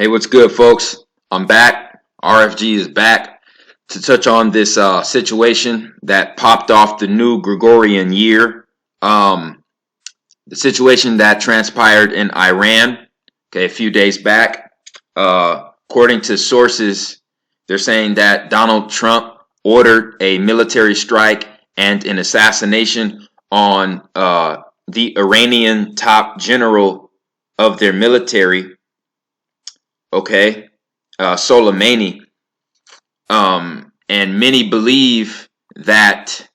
Hey, what's good, folks? I'm back. RFG is back to touch on this situation that popped off the new Gregorian year. The situation that transpired in Iran, okay, a few days back. According to sources, they're saying that Donald Trump ordered a military strike and an assassination on the Iranian top general of their military. Okay, Soleimani, and many believe that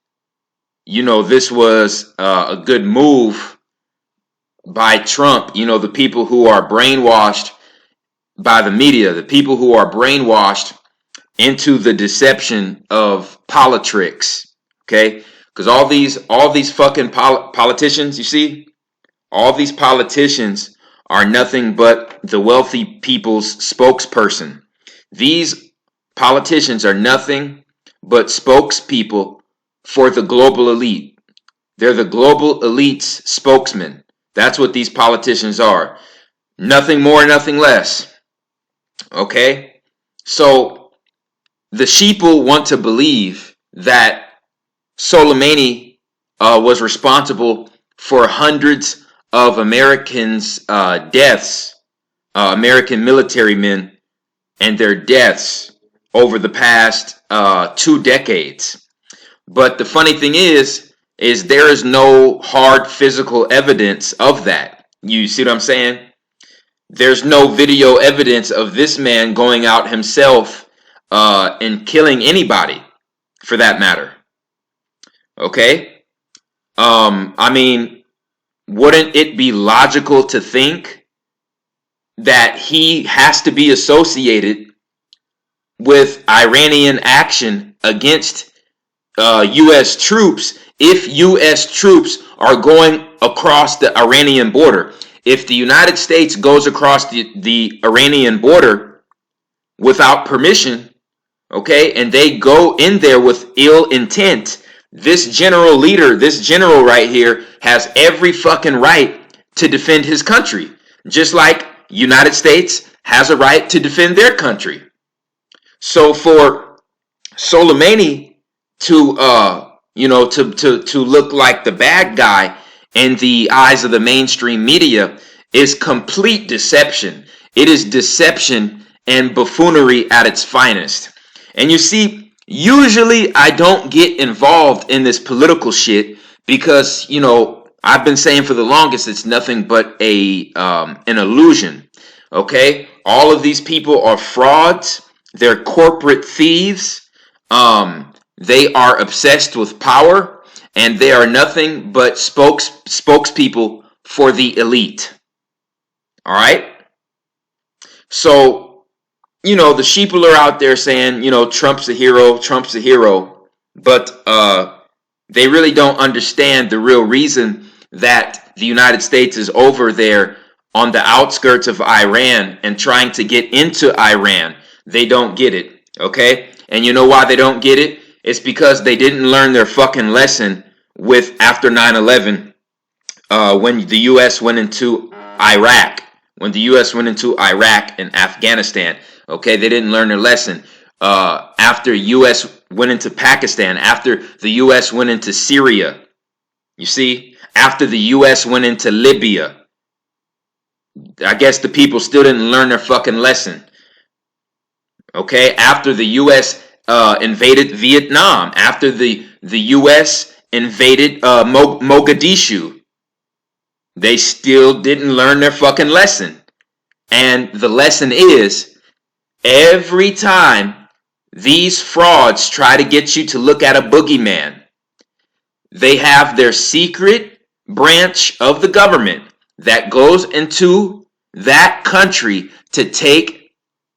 this was a good move by Trump. The people who are brainwashed by the media, the people who are brainwashed into the deception of politics. Okay, because all these fucking politicians, you see, all these politicians are nothing but the wealthy people's spokesperson. These politicians are nothing but spokespeople for the global elite. They're the global elite's spokesman. That's what these politicians are. Nothing more, nothing less. Okay? So the sheeple want to believe that Soleimani was responsible for hundreds of Americans' deaths, American military men and their deaths over the past 2 decades. But the funny thing is there is no hard physical evidence of that. You see what I'm saying? There's no video evidence of this man going out himself and killing anybody, for that matter. Okay? I mean, wouldn't it be logical to think that he has to be associated with Iranian action against U.S. troops if U.S. troops are going across the Iranian border? If the United States goes across the Iranian border without permission, okay, and they go in there with ill intent, this general leader, this general right here, has every fucking right to defend his country, just like United States has a right to defend their country. So for Soleimani to to look like the bad guy in the eyes of the mainstream media is complete deception. It is deception and buffoonery at its finest. And you see, usually I don't get involved in this political shit because, I've been saying for the longest it's nothing but an illusion. Okay? All of these people are frauds. They're corporate thieves. They are obsessed with power, and they are nothing but spokespeople for the elite. All right? So, the sheeple are out there saying, Trump's a hero, but they really don't understand the real reason that the United States is over there on the outskirts of Iran and trying to get into Iran. They don't get it, okay? And you know why they don't get it? It's because they didn't learn their fucking lesson after 9/11 when the U.S. went into Iraq. When the U.S. went into Iraq and Afghanistan, okay, they didn't learn their lesson. After U.S. went into Pakistan, after the U.S. went into Syria, you see, after the U.S. went into Libya, I guess the people still didn't learn their fucking lesson. Okay, after the U.S. Invaded Vietnam, after the U.S. invaded Mogadishu, they still didn't learn their fucking lesson. And the lesson is, every time these frauds try to get you to look at a boogeyman, they have their secret branch of the government that goes into that country to take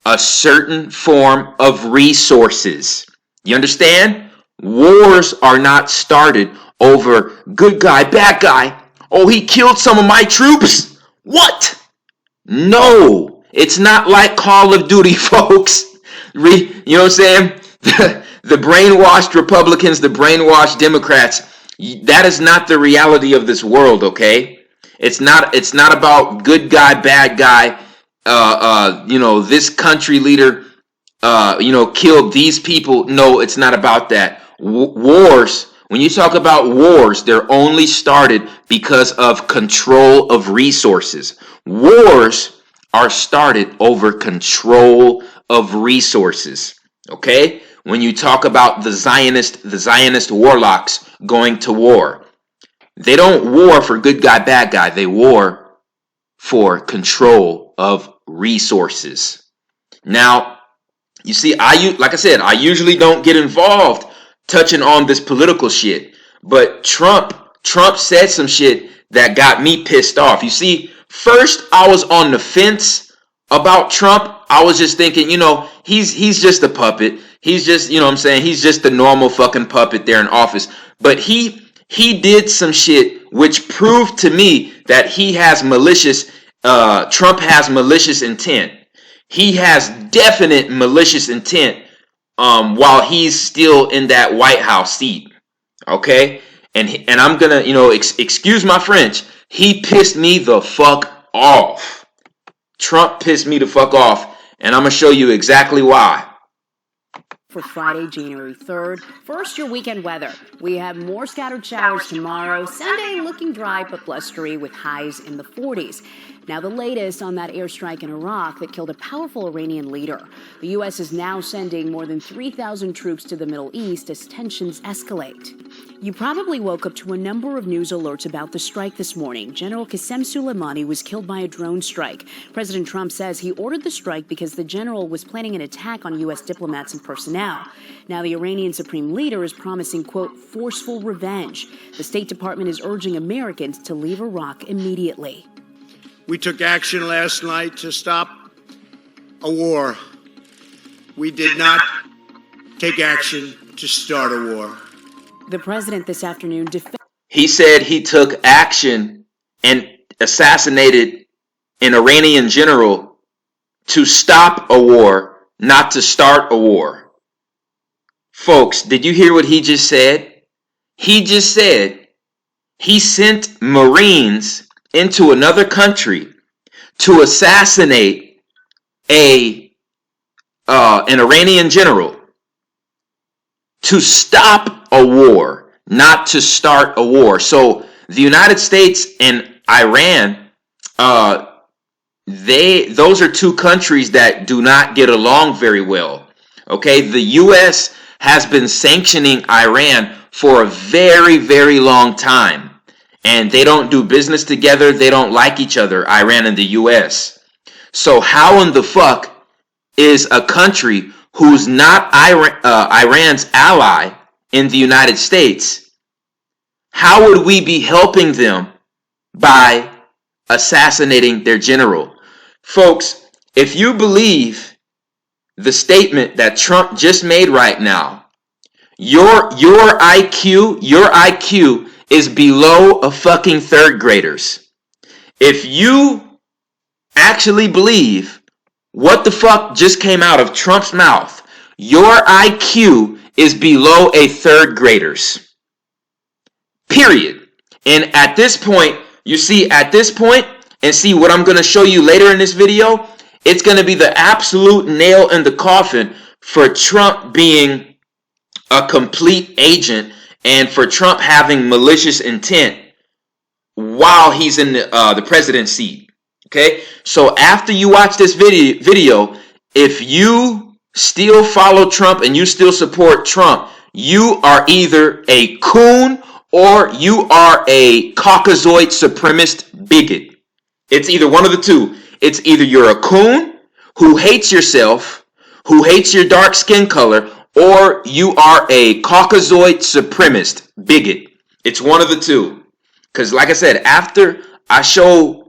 a certain form of resources. You understand? Wars are not started over good guy, bad guy. Oh, he killed some of my troops. What? No, it's not like Call of Duty, folks. You know what I'm saying? The brainwashed Republicans, the brainwashed Democrats, that is not the reality of this world, okay? It's not about good guy, bad guy, this country leader, killed these people. No, it's not about that. Wars, when you talk about wars, they're only started because of control of resources. Wars are started over control of resources. Okay? When you talk about the Zionist warlocks going to war, they don't war for good guy, bad guy. They war for control of resources. Now, you see, like I said, I usually don't get involved touching on this political shit, but Trump said some shit that got me pissed off. You see, first I was on the fence about Trump. I was just thinking, he's just a puppet. He's just, he's just a normal fucking puppet there in office. But he did some shit which proved to me that he has Trump has malicious intent. He has definite malicious intent while he's still in that White House seat. Okay? And I'm gonna, excuse my French, he pissed me the fuck off. Trump pissed me the fuck off, and I'm gonna show you exactly why. For Friday, January 3rd. First, your weekend weather. We have more scattered showers tomorrow. Sunday looking dry but blustery with highs in the 40s. Now, the latest on that airstrike in Iraq that killed a powerful Iranian leader. The U.S. is now sending more than 3,000 troops to the Middle East as tensions escalate. You probably woke up to a number of news alerts about the strike this morning. General Qasem Soleimani was killed by a drone strike. President Trump says he ordered the strike because the general was planning an attack on U.S. diplomats and personnel. Now, the Iranian supreme leader is promising, quote, forceful revenge. The State Department is urging Americans to leave Iraq immediately. We took action last night to stop a war. We did not take action to start a war. The president this afternoon he said he took action and assassinated an Iranian general to stop a war, not to start a war. Folks, did you hear what he just said? He just said he sent Marines into another country to assassinate an Iranian general to stop a war, not to start a war. So the United States and Iran, those are two countries that do not get along very well. Okay, the U.S. has been sanctioning Iran for a very, very long time. And they don't do business together. They don't like each other, Iran and the U.S. So how in the fuck is a country who's not Iran's ally in the United States, how would we be helping them by assassinating their general? Folks, if you believe the statement that Trump just made right now, your IQ is below a fucking third grader's. If you actually believe what the fuck just came out of Trump's mouth, your IQ is below a third grader's. Period. And at this point, and see what I'm going to show you later in this video, it's going to be the absolute nail in the coffin for Trump being a complete agent and for Trump having malicious intent while he's in the president's seat. Okay? So after you watch this video, if you still follow Trump and you still support Trump, you are either a coon or you are a Caucasoid supremacist bigot. It's either one of the two. It's either you're a coon who hates yourself, who hates your dark skin color, or you are a Caucasoid supremacist bigot. It's one of the two. Because like I said, after I show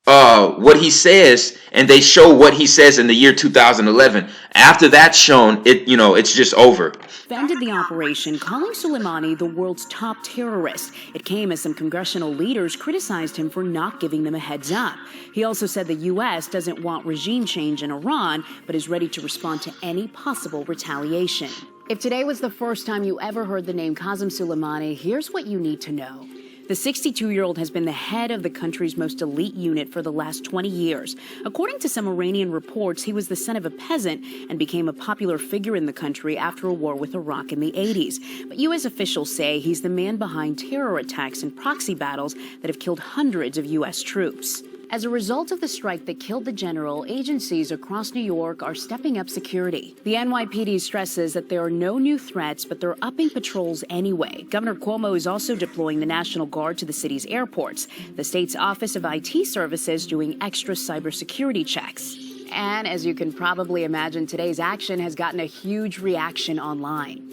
what he says, and they show what he says in the year 2011. After that's shown, it's just over. Defended the operation, calling Soleimani the world's top terrorist. It came as some congressional leaders criticized him for not giving them a heads up. He also said the U.S. doesn't want regime change in Iran, but is ready to respond to any possible retaliation. If today was the first time you ever heard the name Qasem Soleimani, here's what you need to know. The 62-year-old has been the head of the country's most elite unit for the last 20 years. According to some Iranian reports, he was the son of a peasant and became a popular figure in the country after a war with Iraq in the 80s. But U.S. officials say he's the man behind terror attacks and proxy battles that have killed hundreds of U.S. troops. As a result of the strike that killed the general, agencies across New York are stepping up security. The NYPD stresses that there are no new threats, but they're upping patrols anyway. Governor Cuomo is also deploying the National Guard to the city's airports. The state's Office of IT Services doing extra cybersecurity checks. And as you can probably imagine, today's action has gotten a huge reaction online.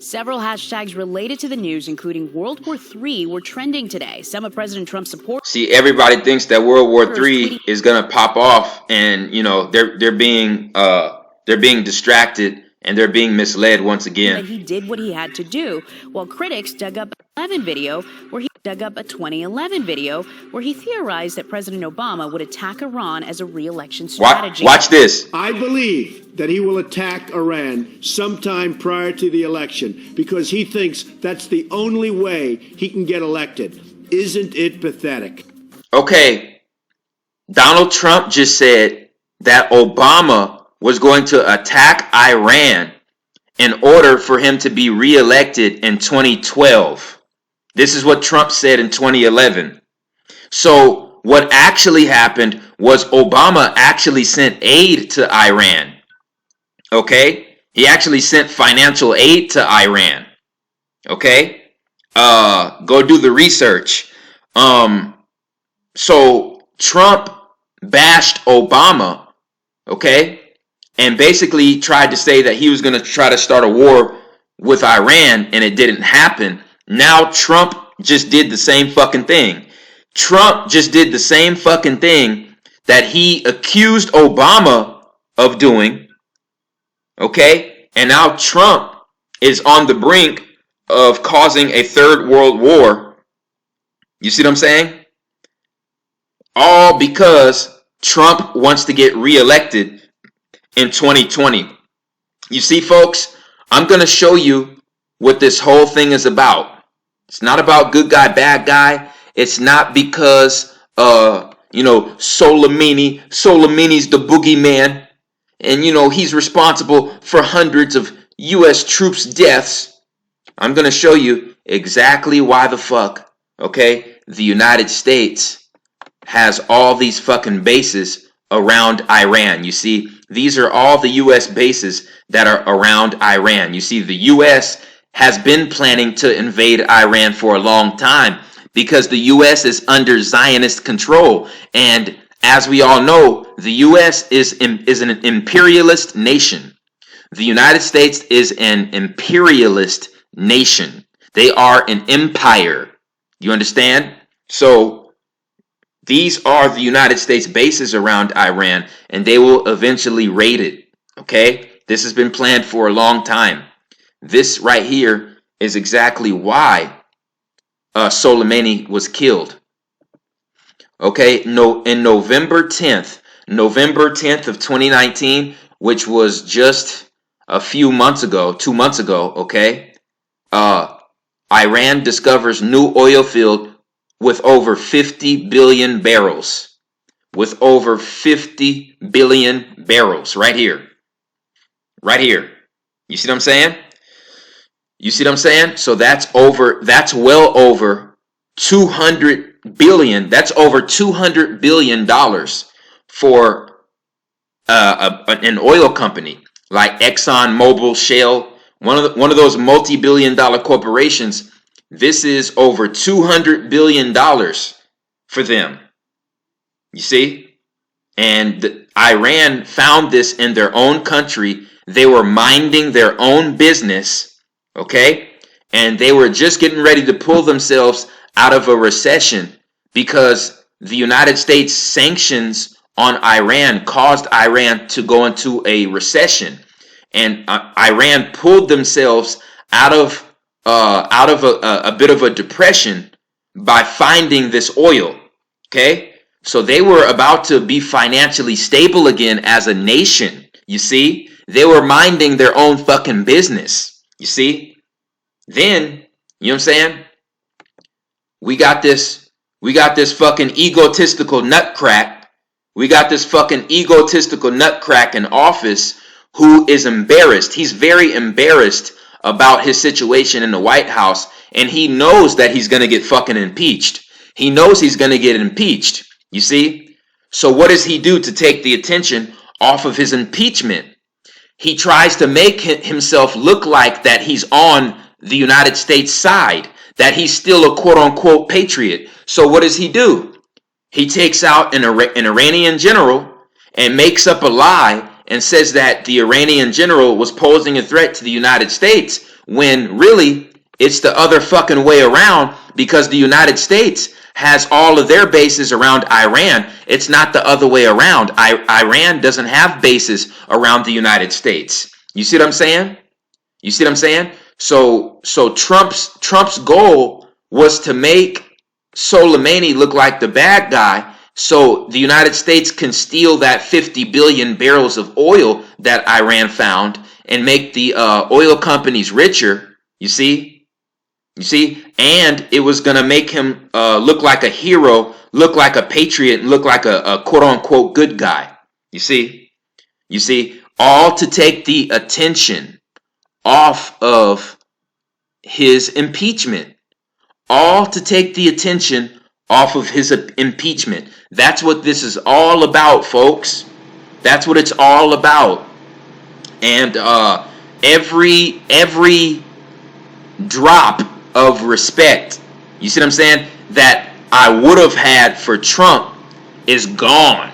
Several hashtags related to the news, including World War III, were trending today. Some of President Trump's supporters. See, everybody thinks that World War III is gonna pop off, and you know they're being distracted and they're being misled once again. And he did what he had to do, while critics dug up a 2011 video where he theorized that President Obama would attack Iran as a re-election strategy. Watch this. I believe that he will attack Iran sometime prior to the election because he thinks that's the only way he can get elected. Isn't it pathetic? Okay, Donald Trump just said that Obama was going to attack Iran in order for him to be reelected in 2012. This is what Trump said in 2011. So what actually happened was Obama actually sent aid to Iran. Okay? He actually sent financial aid to Iran. Okay? Go do the research. So Trump bashed Obama, okay? And basically tried to say that he was going to try to start a war with Iran, and it didn't happen. Now Trump just did the same fucking thing. Trump just did the same fucking thing that he accused Obama of doing. Okay? And now Trump is on the brink of causing a third world war. You see what I'm saying? All because Trump wants to get reelected in 2020. You see, folks, I'm going to show you what this whole thing is about. It's not about good guy, bad guy. It's not because, Soleimani'S the boogeyman. And, he's responsible for hundreds of U.S. troops' deaths. I'm going to show you exactly why the fuck, okay, the United States has all these fucking bases around Iran. You see, these are all the U.S. bases that are around Iran. You see, the U.S. has been planning to invade Iran for a long time because the U.S. is under Zionist control. And as we all know, the U.S. is an imperialist nation. The United States is an imperialist nation. They are an empire. You understand? So these are the United States bases around Iran, and they will eventually raid it. Okay? This has been planned for a long time. This right here is exactly why Soleimani was killed. Okay? No, in November 10th of 2019, which was just a few months ago, 2 months ago, okay? Iran discovers new oil field with over 50 billion barrels. With over 50 billion barrels right here. Right here. You see what I'm saying? You see what I'm saying? So that's well over 200 billion. That's over $200 billion for an oil company like Exxon Mobil, Shell, one of those multi-billion-dollar corporations. This is over $200 billion for them. You see? And Iran found this in their own country. They were minding their own business, okay? And they were just getting ready to pull themselves out of a recession because the United States sanctions on Iran caused Iran to go into a recession. And Iran pulled themselves out of a bit of a depression by finding this oil. Okay? So they were about to be financially stable again as a nation. You see? They were minding their own fucking business. You see? Then, you know what I'm saying? we got this fucking egotistical nutcrack. We got this fucking egotistical nutcrack in office who is embarrassed. He's very embarrassed about his situation in the White House, and he knows that he's going to get fucking impeached. He knows he's going to get impeached. You see? So what does he do to take the attention off of his impeachment? He tries to make himself look like that he's on the United States side, that he's still a quote-unquote patriot. So what does he do? He takes out an Iranian general and makes up a lie and says that the Iranian general was posing a threat to the United States, when really it's the other fucking way around, because the United States has all of their bases around Iran. It's not the other way around. Iran doesn't have bases around the United States. You see what I'm saying? You see what I'm saying? So Trump's goal was to make Soleimani look like the bad guy, so the United States can steal that 50 billion barrels of oil that Iran found and make the oil companies richer. You see? You see? And it was going to make him look like a hero, look like a patriot, and look like a quote-unquote good guy. You see? You see? All to take the attention off of his impeachment. All to take the attention off of his impeachment. That's what this is all about, folks. That's what it's all about. And every drop of respect, you see what I'm saying, that I would have had for Trump is gone.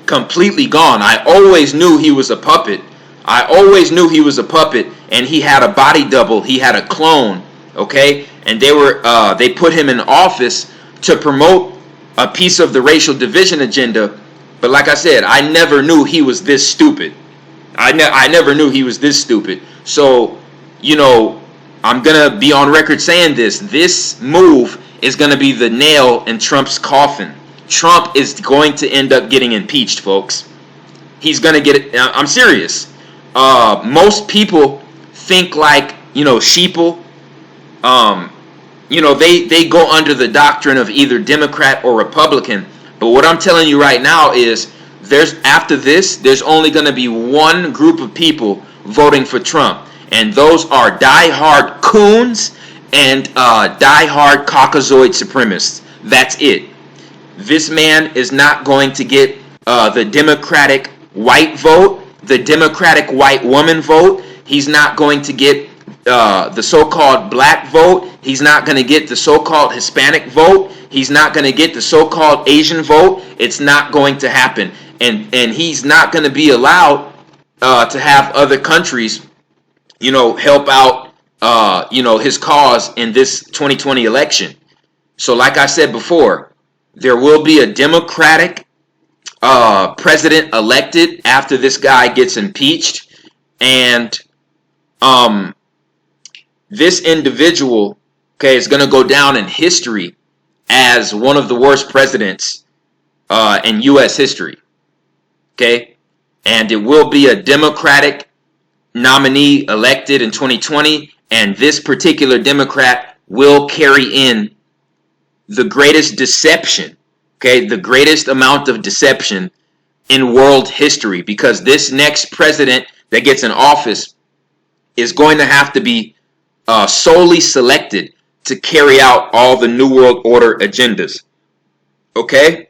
Completely gone. I always knew he was a puppet. I always knew he was a puppet, and he had a body double. He had a clone, okay? And they put him in office to promote a piece of the racial division agenda. But like I said, I never knew he was this stupid. I never knew he was this stupid. So, you know, I'm going to be on record saying this. This move is going to be the nail in Trump's coffin. Trump is going to end up getting impeached, folks. He's going to get it. I'm serious. Most people think like, you know, sheeple. You know, they go under the doctrine of either Democrat or Republican. But what I'm telling you right now is after this, there's only going to be one group of people voting for Trump. And those are diehard coons and diehard Caucasoid supremacists. That's it. This man is not going to get the Democratic white vote, the Democratic white woman vote. He's not going to get the so-called black vote. He's not going to get the so-called Hispanic vote. He's not going to get the so-called Asian vote. It's not going to happen. And he's not going to be allowed to have other countries, you know, help out, you know, his cause in this 2020 election. So like I said before, there will be a Democratic president elected after this guy gets impeached. And this individual, okay, is going to go down in history as one of the worst presidents in U.S. history. Okay? And it will be a Democratic nominee elected in 2020, and this particular Democrat will carry in the greatest deception, okay, the greatest amount of deception in world history, because this next president that gets in office is going to have to be solely selected to carry out all the New World Order agendas. Okay?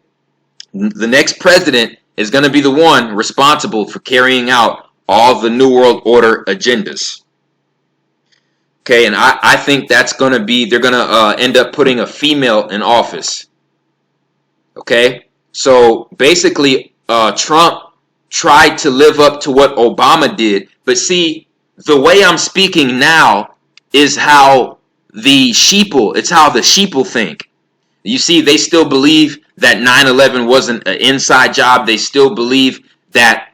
The next president is going to be the one responsible for carrying out all the New World Order agendas. Okay, and I think that's going to be, they're going to end up putting a female in office. Okay, so basically Trump tried to live up to what Obama did. But see, the way I'm speaking now is how the sheeple think. You see, they still believe that 9/11 wasn't an inside job. They still believe that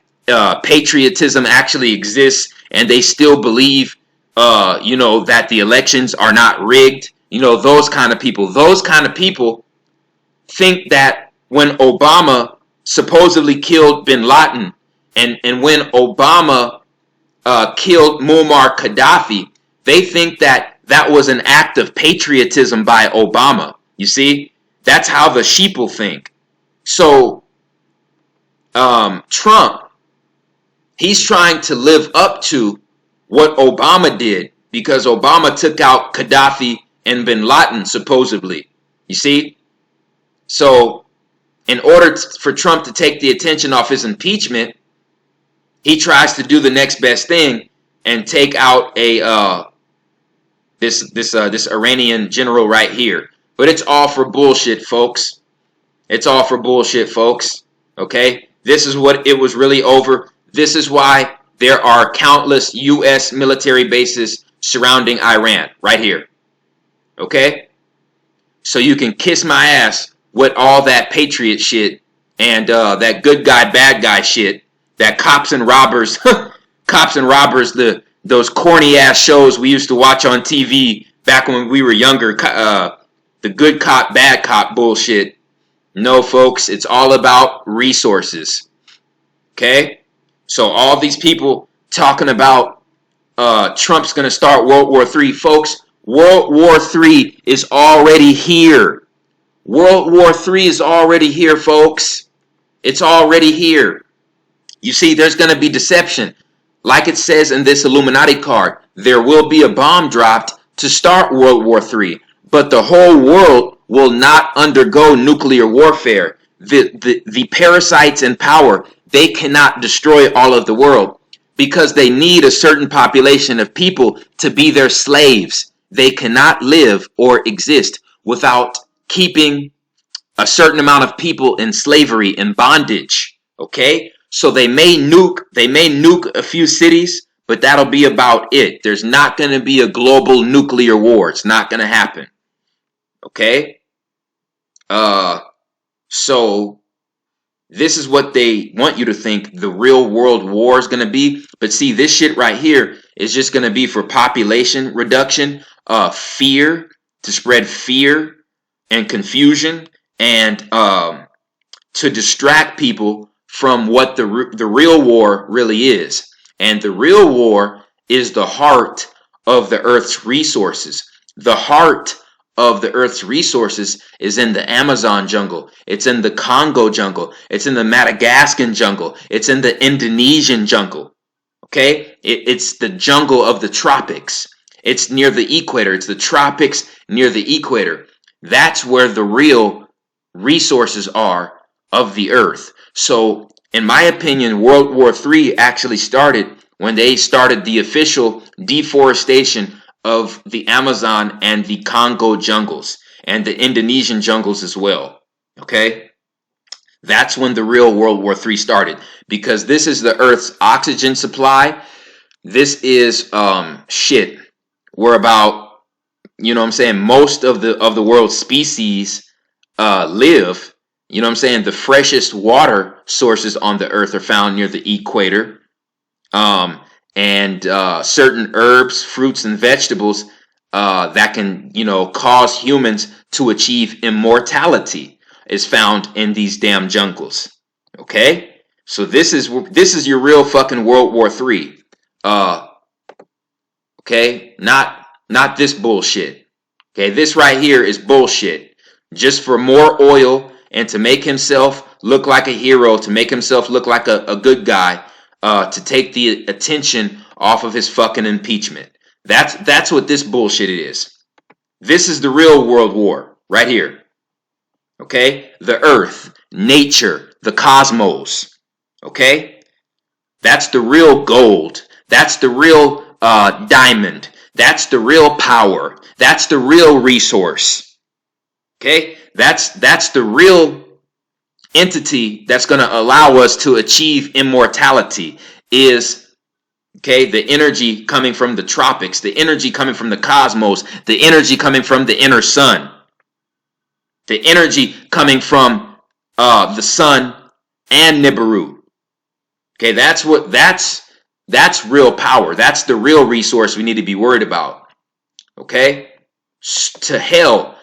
patriotism actually exists, and they still believe, you know, that the elections are not rigged. You know, those kind of people. Those kind of people think that when Obama supposedly killed bin Laden, and when Obama killed Muammar Gaddafi, they think that that was an act of patriotism by Obama. You see, that's how the sheeple think. So Trump, he's trying to live up to what Obama did, because Obama took out Gaddafi and bin Laden, supposedly. You see? So in order for Trump to take the attention off his impeachment, he tries to do the next best thing and take out this Iranian general right here. But it's all for bullshit, folks. It's all for bullshit, folks. Okay? This is what it was really over. This is why there are countless U.S. military bases surrounding Iran right here. Okay? So you can kiss my ass with all that patriot shit and that good guy, bad guy shit, that cops and robbers, those corny ass shows we used to watch on TV back when we were younger, the good cop, bad cop bullshit. No, folks, it's all about resources. Okay? So all these people talking about Trump's going to start World War III. Folks, World War III is already here. World War III is already here, folks. It's already here. You see, there's going to be deception. Like it says in this Illuminati card, there will be a bomb dropped to start World War III. But the whole world will not undergo nuclear warfare. The parasites in power, they cannot destroy all of the world because they need a certain population of people to be their slaves. They cannot live or exist without keeping a certain amount of people in slavery and bondage. Okay? So they may nuke a few cities, but that'll be about it. There's not going to be a global nuclear war. It's not going to happen. Okay? So this is what they want you to think the real world war is going to be. But see, this shit right here is just going to be for population reduction, fear, to spread fear and confusion, and to distract people from what the real war really is. And the real war is the heart of the Earth's resources. The heart of the Earth's resources is in the Amazon jungle. It's in the Congo jungle. It's in the Madagascan jungle. It's in the Indonesian jungle. Okay? It's the jungle of the tropics. It's near the equator. It's the tropics near the equator. That's where the real resources are of the Earth. So, in my opinion, World War III actually started when they started the official deforestation of the Amazon and the Congo jungles and the Indonesian jungles as well. Okay? That's when the real World War III started, because this is the Earth's oxygen supply. This is shit. We're about, you know what I'm saying, most of the world's species live. You know what I'm saying? The freshest water sources on the Earth are found near the equator. And certain herbs, fruits, and vegetables that can, cause humans to achieve immortality is found in these damn jungles. Okay? So this is your real fucking World War III. Okay? Not this bullshit. Okay? This right here is bullshit. Just for more oil and to make himself look like a hero, to make himself look like a good guy, to take the attention off of his fucking impeachment. That's what this bullshit is. This is the real world war right here. Okay? The earth, nature, the cosmos. Okay? That's the real gold. That's the real diamond. That's the real power. That's the real resource. Okay? That's the real entity that's going to allow us to achieve immortality, is, okay, the energy coming from the tropics, the energy coming from the cosmos, the energy coming from the inner sun, the energy coming from the sun and Nibiru. Okay, that's real power. That's the real resource we need to be worried about. Okay? To hell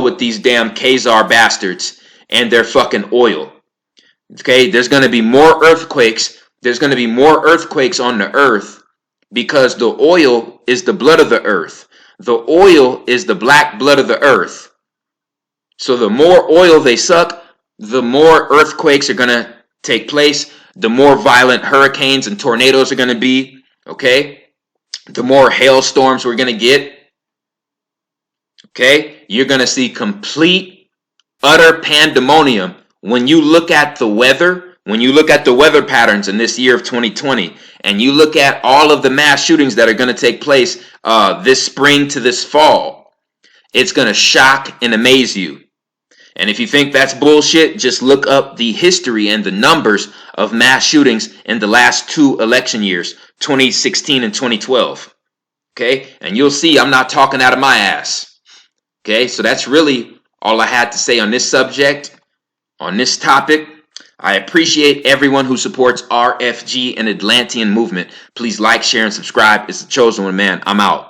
with these damn Khazar bastards and their fucking oil. Okay, there's going to be more earthquakes. There's going to be more earthquakes on the earth because the oil is the blood of the earth. The oil is the black blood of the earth. So the more oil they suck, the more earthquakes are going to take place, the more violent hurricanes and tornadoes are going to be, okay? The more hailstorms we're going to get, okay? You're going to see complete, utter pandemonium when you look at the weather, when you look at the weather patterns in this year of 2020, and you look at all of the mass shootings that are going to take place this spring to this fall. It's going to shock and amaze you. And if you think that's bullshit, just look up the history and the numbers of mass shootings in the last 2 election years, 2016 and 2012. Okay? And you'll see I'm not talking out of my ass. Okay? So that's really all I had to say on this subject, on this topic. I appreciate everyone who supports RFG and Atlantean movement. Please like, share, and subscribe. It's the Chosen One, man. I'm out.